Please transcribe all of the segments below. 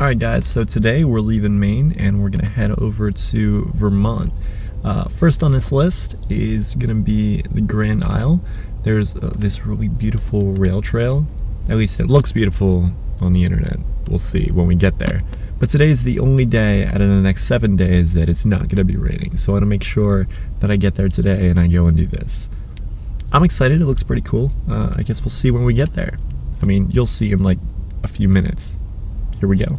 Alright guys, so today we're leaving Maine and we're going to head over to Vermont. First on this list is going to be the Grand Isle. There's this really beautiful rail trail. At least it looks beautiful on the internet. We'll see when we get there. But today's the only day out of the next 7 days that it's not going to be raining. So I want to make sure that I get there today and I go and do this. I'm excited, it looks pretty cool. I guess we'll see when we get there. I mean, you'll see in like a few minutes. Here we go.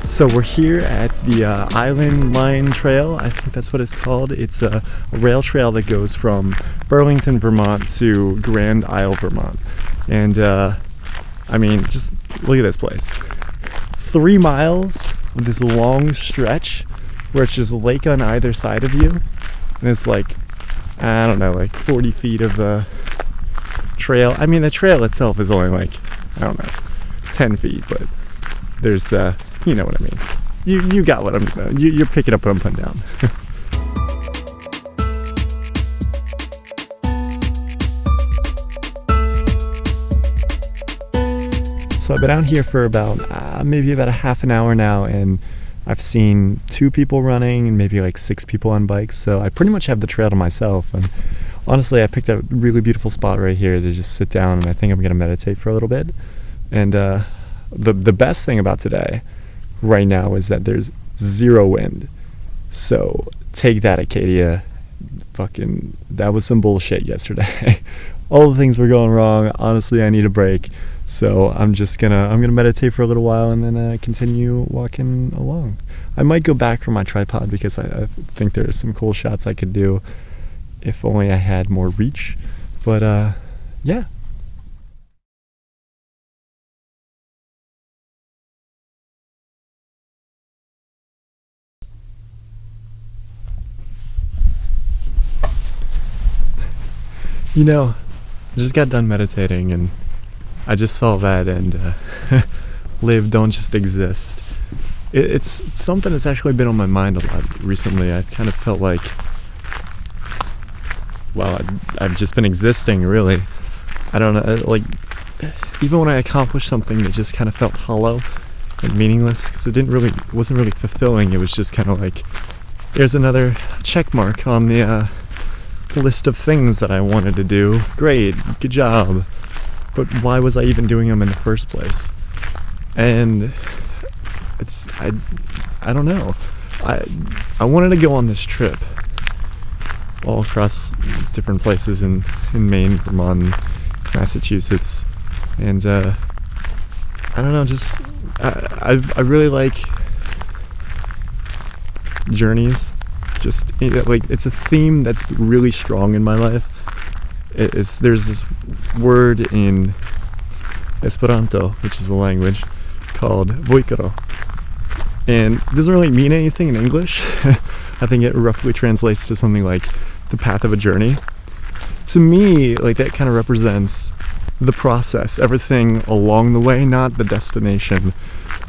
So we're here at the Island Line Trail. I think that's what it's called. It's a rail trail that goes from Burlington, Vermont to Grand Isle, Vermont. And I mean, just look at this place. 3 miles of this long stretch where it's just lake on either side of you. And it's like, I don't know, like 40 feet of trail. I mean, the trail itself is only like, I don't know, 10 feet, but there's you know what I mean. You got what you're picking up what I'm putting down. So I've been out here for about maybe about a half an hour now, and I've seen 2 people running and maybe like 6 people on bikes. So I pretty much have the trail to myself. And honestly, I picked a really beautiful spot right here to just sit down, and I think I'm gonna meditate for a little bit. And the best thing about today right now is that there's 0 wind. So take that, Acadia. Fucking, that was some bullshit yesterday. All the things were going wrong. Honestly, I need a break. So I'm gonna meditate for a little while and then continue walking along. I might go back for my tripod because I think there's some cool shots I could do if only I had more reach. But yeah. You know, I just got done meditating and I just saw that, and live, don't just exist. It's something that's actually been on my mind a lot recently. I've kind of felt like, well, I've just been existing, really. I don't know, like, even when I accomplished something that just kind of felt hollow and meaningless, because it wasn't really fulfilling. It was just kind of like, here's another check mark on the list of things that I wanted to do. Great, good job. But why was I even doing them in the first place? And I don't know. I wanted to go on this trip all across different places in Maine, Vermont, Massachusetts, and I don't know, just I really like journeys. Just like, it's a theme that's really strong in my life. There's this word in Esperanto, which is a language, called voikaro, and it doesn't really mean anything in English. I think it roughly translates to something like the path of a journey. To me, like, that kind of represents the process, everything along the way, not the destination.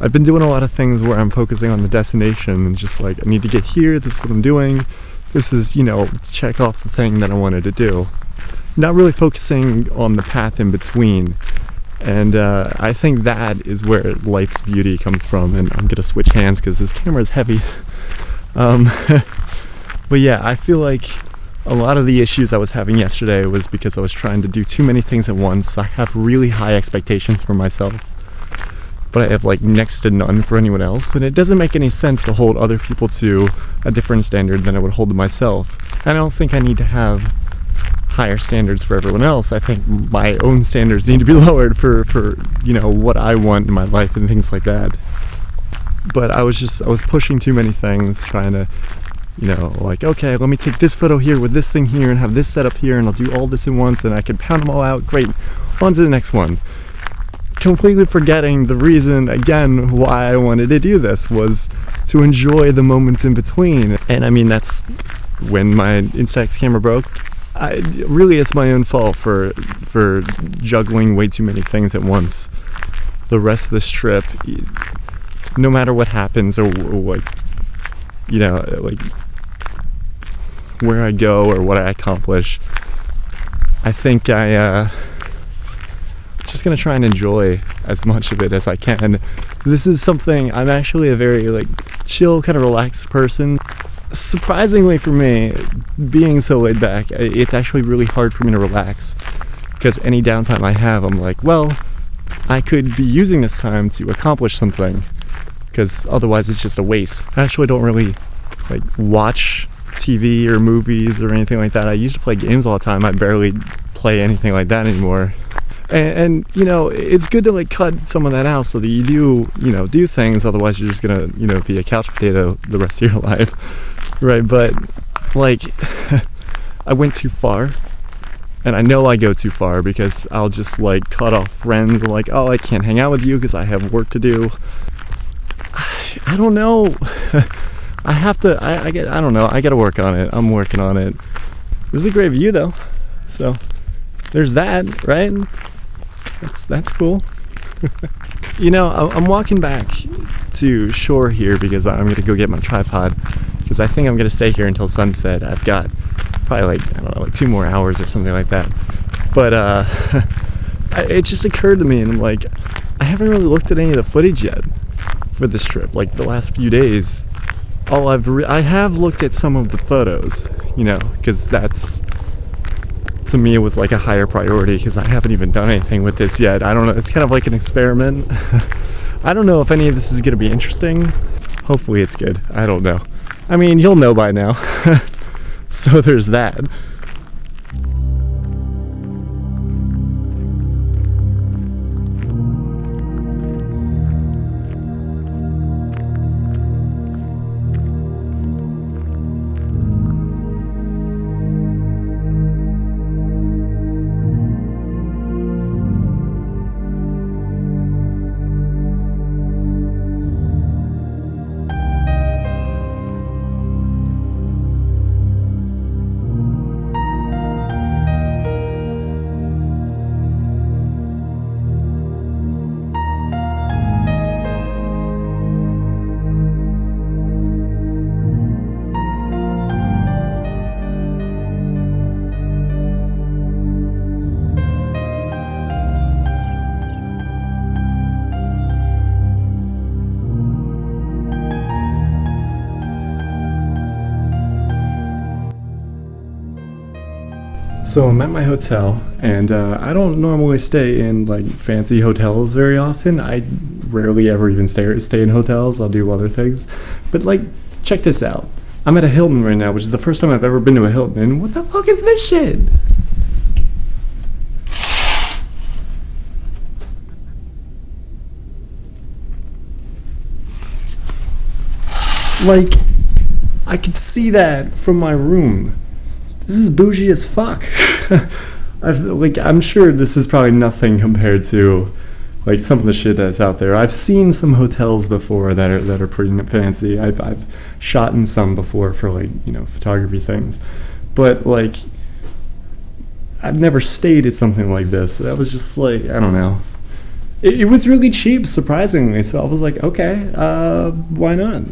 I've been doing a lot of things where I'm focusing on the destination and just like, I need to get here, this is what I'm doing, this is, check off the thing that I wanted to do. Not really focusing on the path in between. And I think that is where life's beauty comes from. And I'm gonna switch hands because this camera is heavy. But yeah, I feel like a lot of the issues I was having yesterday was because I was trying to do too many things at once. I have really high expectations for myself, but I have like next to none for anyone else, and it doesn't make any sense to hold other people to a different standard than I would hold to myself. And I don't think I need to have higher standards for everyone else. I think my own standards need to be lowered for what I want in my life and things like that. But I was pushing too many things, trying to like, okay, let me take this photo here with this thing here and have this set up here, and I'll do all this at once and I can pound them all out. Great, on to the next one. Completely forgetting the reason, again, why I wanted to do this was to enjoy the moments in between. And I mean, that's when my Instax camera broke. Really, it's my own fault for juggling way too many things at once. The rest of this trip, no matter what happens or like where I go or what I accomplish, I think just gonna try and enjoy as much of it as I can. This is something, I'm actually a very chill, kind of relaxed person. Surprisingly for me, being so laid back, it's actually really hard for me to relax, because any downtime I have, I'm like, well, I could be using this time to accomplish something, because otherwise it's just a waste. I actually don't really watch TV or movies or anything like that. I used to play games all the time. I barely play anything like that anymore. And it's good to cut some of that out so that you do things. Otherwise you're just gonna be a couch potato the rest of your life, right? But I went too far, and I know I go too far, because I'll just cut off friends and oh, I can't hang out with you because I have work to do. I don't know. I don't know. I gotta work on it. I'm working on it. This is a great view though, so there's that, right? That's cool. I'm walking back to shore here because I'm gonna go get my tripod, because I think I'm gonna stay here until sunset. I've got probably 2 more hours or something like that. But it just occurred to me, and I'm like, I haven't really looked at any of the footage yet for this trip, the last few days. I have looked at some of the photos, because that's, to me, it was a higher priority, because I haven't even done anything with this yet. I don't know, it's kind of like an experiment. I don't know if any of this is going to be interesting. Hopefully it's good. I don't know. I mean, you'll know by now. So there's that. So I'm at my hotel, and I don't normally stay in like fancy hotels very often. I rarely ever even stay in hotels. I'll do other things, but like, check this out. I'm at a Hilton right now, which is the first time I've ever been to a Hilton. And what the fuck is this shit? Like, I could see that from my room. This is bougie as fuck. I'm sure this is probably nothing compared to like some of the shit that's out there. I've seen some hotels before that are pretty fancy. I've shot in some before for like, photography things, but like I've never stayed at something like this. That was just like, I don't know. It was really cheap, surprisingly. So I was like, okay, why not?